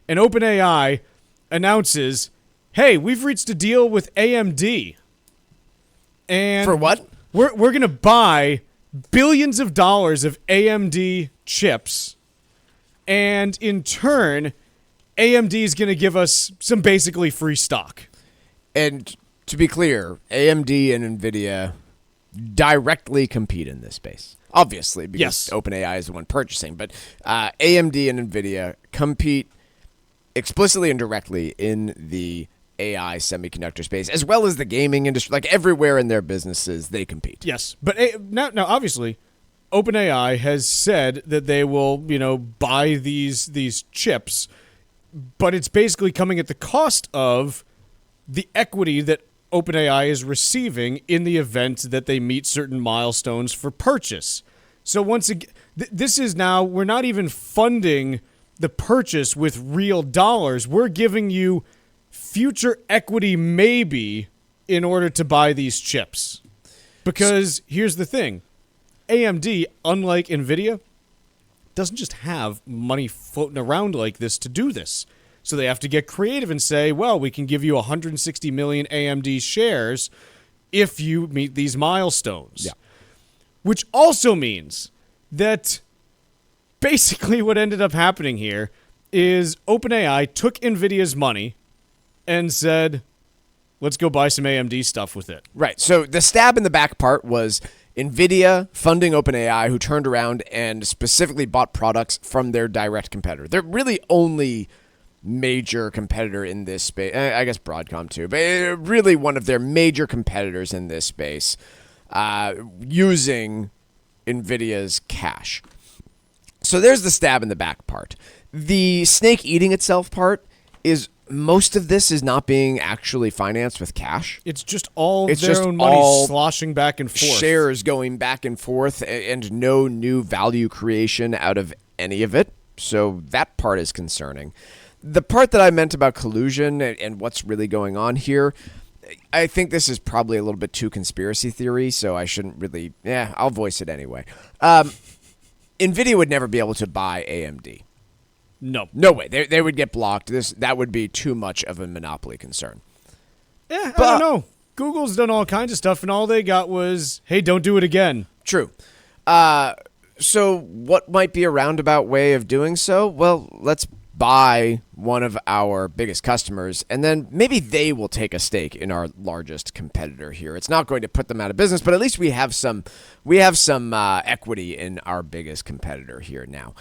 and OpenAI announces, hey, we've reached a deal with AMD. And For what? We're going to buy billions of dollars of AMD chips. And in turn, AMD is going to give us some basically free stock. And to be clear, AMD and Nvidia directly compete in this space. Obviously, because Yes. OpenAI is the one purchasing. But AMD and Nvidia compete explicitly and directly in the AI semiconductor space, as well as the gaming industry. Like everywhere in their businesses, they compete. Yes, but now obviously, OpenAI has said that they will, buy these chips, but it's basically coming at the cost of the equity that OpenAI is receiving in the event that they meet certain milestones for purchase. So once again, this is now, we're not even funding the purchase with real dollars. We're giving you future equity maybe in order to buy these chips. Because here's the thing. AMD, unlike Nvidia, doesn't just have money floating around like this to do this. So they have to get creative and say, well, we can give you 160 million AMD shares if you meet these milestones. Yeah. Which also means that basically what ended up happening here is OpenAI took Nvidia's money and said, let's go buy some AMD stuff with it. Right. So the stab in the back part was Nvidia funding OpenAI, who turned around and specifically bought products from their direct competitor. They're really only major competitor in this space. I guess Broadcom too, but really one of their major competitors in this space, using Nvidia's cash. So there's the stab in the back part. The snake eating itself part is most of this is not being actually financed with cash. It's just all their own money sloshing back and forth. Shares going back and forth and no new value creation out of any of it. So that part is concerning. The part that I meant about collusion and what's really going on here, I think this is probably a little bit too conspiracy theory, so I shouldn't really... I'll voice it anyway. NVIDIA would never be able to buy AMD. No. No way. They would get blocked. That would be too much of a monopoly concern. I don't know. Google's done all kinds of stuff, and all they got was, hey, don't do it again. True. So what might be a roundabout way of doing so? Well, let's buy one of our biggest customers, and then maybe they will take a stake in our largest competitor here. It's not going to put them out of business, but at least we have some equity in our biggest competitor here now.